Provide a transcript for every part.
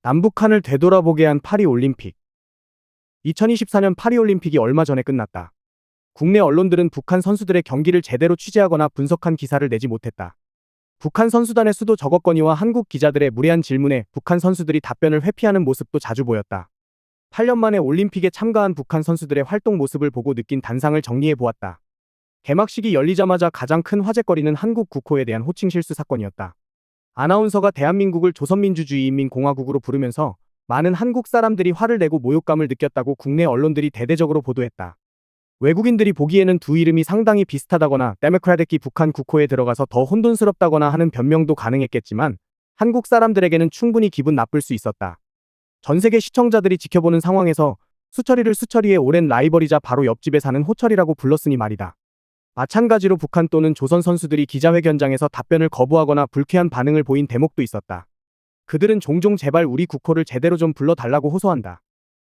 남북한을 되돌아보게 한 파리올림픽. 2024년 파리올림픽이 얼마 전에 끝났다. 국내 언론들은 북한 선수들의 경기를 제대로 취재하거나 분석한 기사를 내지 못했다. 북한 선수단의 수도 적었거니와 한국 기자들의 무례한 질문에 북한 선수들이 답변을 회피하는 모습도 자주 보였다. 8년 만에 올림픽에 참가한 북한 선수들의 활동 모습을 보고 느낀 단상을 정리해 보았다. 개막식이 열리자마자 가장 큰 화제거리는 한국 국호에 대한 호칭 실수 사건이었다. 아나운서가 대한민국을 조선민주주의인민공화국으로 부르면서 많은 한국 사람들이 화를 내고 모욕감을 느꼈다고 국내 언론들이 대대적으로 보도했다. 외국인들이 보기에는 두 이름이 상당히 비슷하다거나 데모크라틱이 북한 국호에 들어가서 더 혼돈스럽다거나 하는 변명도 가능했겠지만 한국 사람들에게는 충분히 기분 나쁠 수 있었다. 전 세계 시청자들이 지켜보는 상황에서 수철이를 수철이의 오랜 라이벌이자 바로 옆집에 사는 호철이라고 불렀으니 말이다. 마찬가지로 북한 또는 조선 선수들이 기자회견장에서 답변을 거부하거나 불쾌한 반응을 보인 대목도 있었다. 그들은 종종 제발 우리 국호를 제대로 좀 불러달라고 호소한다.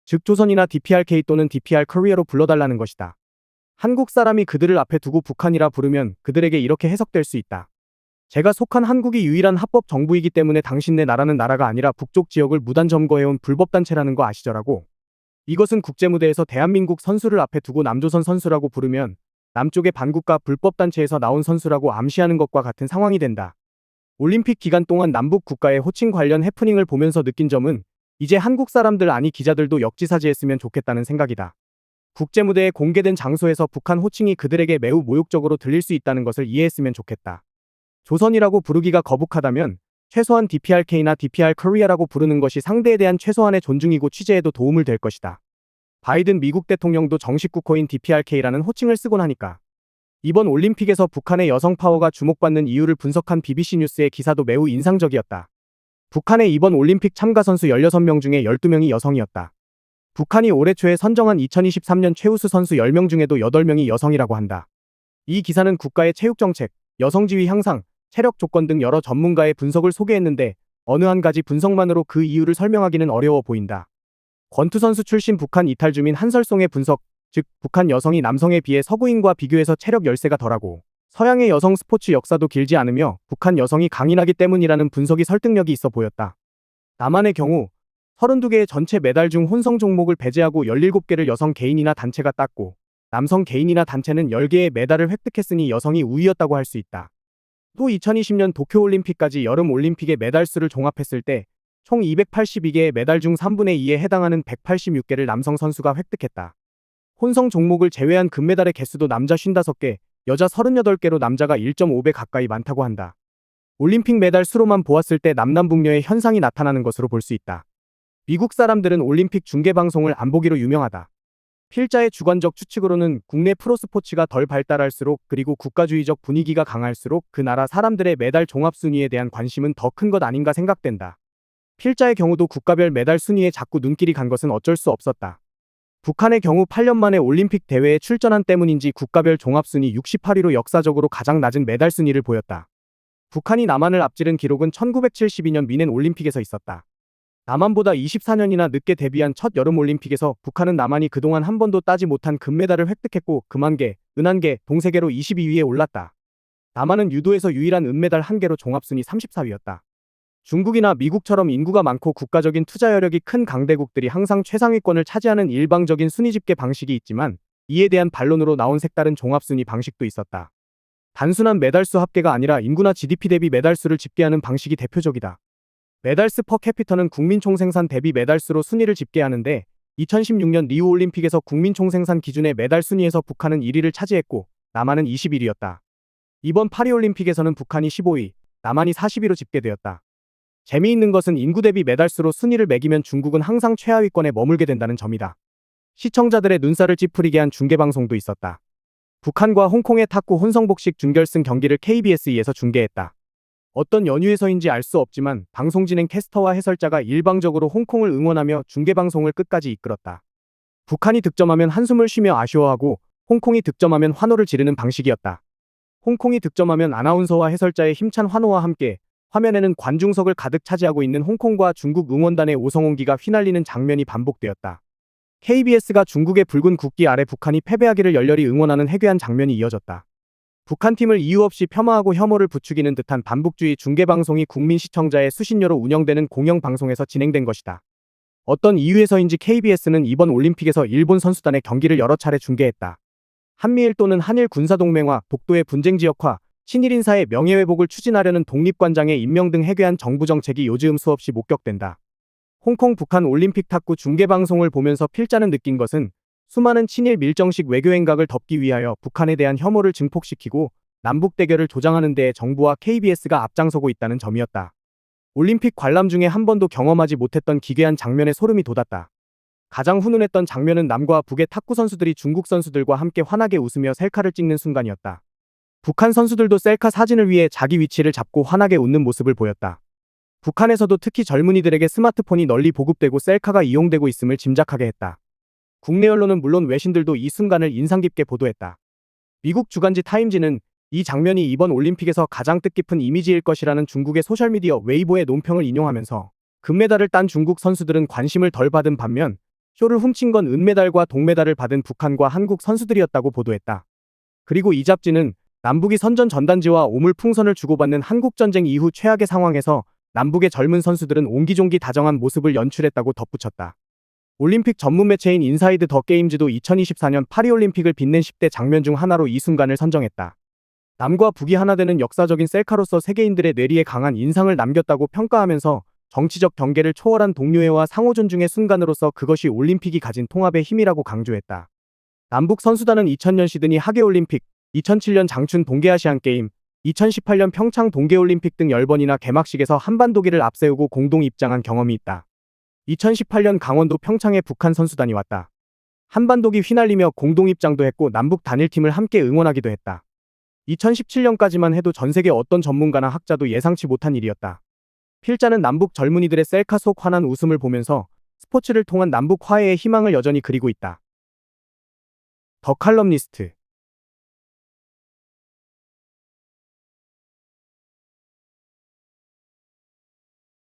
즉 조선이나 DPRK 또는 DPR 코리아로 불러달라는 것이다. 한국 사람이 그들을 앞에 두고 북한이라 부르면 그들에게 이렇게 해석될 수 있다. 제가 속한 한국이 유일한 합법 정부이기 때문에 당신네 나라는 나라가 아니라 북쪽 지역을 무단 점거해온 불법단체라는 거 아시죠라고. 이것은 국제무대에서 대한민국 선수를 앞에 두고 남조선 선수라고 부르면 남쪽의 반국가 불법단체에서 나온 선수라고 암시하는 것과 같은 상황이 된다. 올림픽 기간 동안 남북 국가의 호칭 관련 해프닝을 보면서 느낀 점은 이제 한국 사람들 아니 기자들도 역지사지했으면 좋겠다는 생각이다. 국제무대의 공개된 장소에서 북한 호칭이 그들에게 매우 모욕적으로 들릴 수 있다는 것을 이해했으면 좋겠다. 조선이라고 부르기가 거북하다면 최소한 DPRK나 DPR 코리아라고 부르는 것이 상대에 대한 최소한의 존중이고 취재에도 도움을 될 것이다. 바이든 미국 대통령도 정식 국호인 DPRK라는 호칭을 쓰곤 하니까. 이번 올림픽에서 북한의 여성 파워가 주목받는 이유를 분석한 BBC 뉴스의 기사도 매우 인상적이었다. 북한의 이번 올림픽 참가 선수 16명 중에 12명이 여성이었다. 북한이 올해 초에 선정한 2023년 최우수 선수 10명 중에도 8명이 여성이라고 한다. 이 기사는 국가의 체육정책, 여성지위 향상, 체력 조건 등 여러 전문가의 분석을 소개했는데 어느 한 가지 분석만으로 그 이유를 설명하기는 어려워 보인다. 권투 선수 출신 북한 이탈 주민 한설송의 분석, 즉 북한 여성이 남성에 비해 서구인과 비교해서 체력 열세가 덜하고 서양의 여성 스포츠 역사도 길지 않으며 북한 여성이 강인하기 때문이라는 분석이 설득력이 있어 보였다. 남한의 경우 32개의 전체 메달 중 혼성 종목을 배제하고 17개를 여성 개인이나 단체가 땄고 남성 개인이나 단체는 10개의 메달을 획득했으니 여성이 우위였다고 할 수 있다. 또 2020년 도쿄올림픽까지 여름올림픽의 메달 수를 종합했을 때 총 282개의 메달 중 3분의 2에 해당하는 186개를 남성 선수가 획득했다. 혼성 종목을 제외한 금메달의 개수도 남자 55개, 여자 38개로 남자가 1.5배 가까이 많다고 한다. 올림픽 메달 수로만 보았을 때 남남북녀의 현상이 나타나는 것으로 볼 수 있다. 미국 사람들은 올림픽 중계방송을 안 보기로 유명하다. 필자의 주관적 추측으로는 국내 프로스포츠가 덜 발달할수록 그리고 국가주의적 분위기가 강할수록 그 나라 사람들의 메달 종합순위에 대한 관심은 더 큰 것 아닌가 생각된다. 필자의 경우도 국가별 메달 순위에 자꾸 눈길이 간 것은 어쩔 수 없었다. 북한의 경우 8년 만에 올림픽 대회에 출전한 때문인지 국가별 종합순위 68위로 역사적으로 가장 낮은 메달 순위를 보였다. 북한이 남한을 앞지른 기록은 1972년 미넨 올림픽에서 있었다. 남한보다 24년이나 늦게 데뷔한 첫 여름올림픽에서 북한은 남한이 그동안 한 번도 따지 못한 금메달을 획득했고 금한개, 은한개, 동세개로 22위에 올랐다. 남한은 유도에서 유일한 은메달 1개로 종합순위 34위였다. 중국이나 미국처럼 인구가 많고 국가적인 투자 여력이 큰 강대국들이 항상 최상위권을 차지하는 일방적인 순위 집계 방식이 있지만 이에 대한 반론으로 나온 색다른 종합순위 방식도 있었다. 단순한 메달수 합계가 아니라 인구나 GDP 대비 메달수를 집계하는 방식이 대표적이다. 메달스 퍼 캐피터는 국민총생산 대비 메달수로 순위를 집계하는데 2016년 리우올림픽에서 국민총생산 기준의 메달 순위에서 북한은 1위를 차지했고 남한은 21위였다. 이번 파리올림픽에서는 북한이 15위, 남한이 40위로 집계되었다. 재미있는 것은 인구 대비 메달수로 순위를 매기면 중국은 항상 최하위권에 머물게 된다는 점이다. 시청자들의 눈살을 찌푸리게 한 중계방송도 있었다. 북한과 홍콩의 탁구 혼성복식 준결승 경기를 KBS2에서 중계했다. 어떤 연유에서인지 알 수 없지만 방송 진행 캐스터와 해설자가 일방적으로 홍콩을 응원하며 중계방송을 끝까지 이끌었다. 북한이 득점하면 한숨을 쉬며 아쉬워하고 홍콩이 득점하면 환호를 지르는 방식이었다. 홍콩이 득점하면 아나운서와 해설자의 힘찬 환호와 함께 화면에는 관중석을 가득 차지하고 있는 홍콩과 중국 응원단의 오성홍기가 휘날리는 장면이 반복되었다. KBS가 중국의 붉은 국기 아래 북한이 패배하기를 열렬히 응원하는 해괴한 장면이 이어졌다. 북한팀을 이유 없이 폄하하고 혐오를 부추기는 듯한 반북주의 중계방송이 국민 시청자의 수신료로 운영되는 공영방송에서 진행된 것이다. 어떤 이유에서인지 KBS는 이번 올림픽에서 일본 선수단의 경기를 여러 차례 중계했다. 한미일 또는 한일 군사동맹화, 독도의 분쟁 지역화, 친일 인사의 명예회복을 추진하려는 독립관장의 임명 등 해괴한 정부 정책이 요즘 수없이 목격된다. 홍콩 북한 올림픽 탁구 중계방송을 보면서 필자는 느낀 것은 수많은 친일 밀정식 외교행각을 덮기 위하여 북한에 대한 혐오를 증폭시키고 남북 대결을 조장하는 데에 정부와 KBS가 앞장서고 있다는 점이었다. 올림픽 관람 중에 한 번도 경험하지 못했던 기괴한 장면에 소름이 돋았다. 가장 훈훈했던 장면은 남과 북의 탁구 선수들이 중국 선수들과 함께 환하게 웃으며 셀카를 찍는 순간이었다. 북한 선수들도 셀카 사진을 위해 자기 위치를 잡고 환하게 웃는 모습을 보였다. 북한에서도 특히 젊은이들에게 스마트폰이 널리 보급되고 셀카가 이용되고 있음을 짐작하게 했다. 국내 언론은 물론 외신들도 이 순간을 인상 깊게 보도했다. 미국 주간지 타임지는 이 장면이 이번 올림픽에서 가장 뜻깊은 이미지일 것이라는 중국의 소셜미디어 웨이보의 논평을 인용하면서 금메달을 딴 중국 선수들은 관심을 덜 받은 반면 쇼를 훔친 건 은메달과 동메달을 받은 북한과 한국 선수들이었다고 보도했다. 그리고 이 잡지는 남북이 선전 전단지와 오물풍선을 주고받는 한국전쟁 이후 최악의 상황에서 남북의 젊은 선수들은 옹기종기 다정한 모습을 연출했다고 덧붙였다. 올림픽 전문 매체인 인사이드 더 게임즈도 2024년 파리올림픽을 빛낸 10대 장면 중 하나로 이 순간을 선정했다. 남과 북이 하나 되는 역사적인 셀카로서 세계인들의 뇌리에 강한 인상을 남겼다고 평가하면서 정치적 경계를 초월한 동료애와 상호 존중의 순간으로서 그것이 올림픽이 가진 통합의 힘이라고 강조했다. 남북 선수단은 2000년 시드니 하계올림픽, 2007년 장춘 동계아시안게임, 2018년 평창 동계올림픽 등 10번이나 개막식에서 한반도기를 앞세우고 공동 입장한 경험이 있다. 2018년 강원도 평창에 북한 선수단이 왔다. 한반도기 휘날리며 공동 입장도 했고 남북 단일팀을 함께 응원하기도 했다. 2017년까지만 해도 전세계 어떤 전문가나 학자도 예상치 못한 일이었다. 필자는 남북 젊은이들의 셀카 속 환한 웃음을 보면서 스포츠를 통한 남북 화해의 희망을 여전히 그리고 있다. 더 칼럼니스트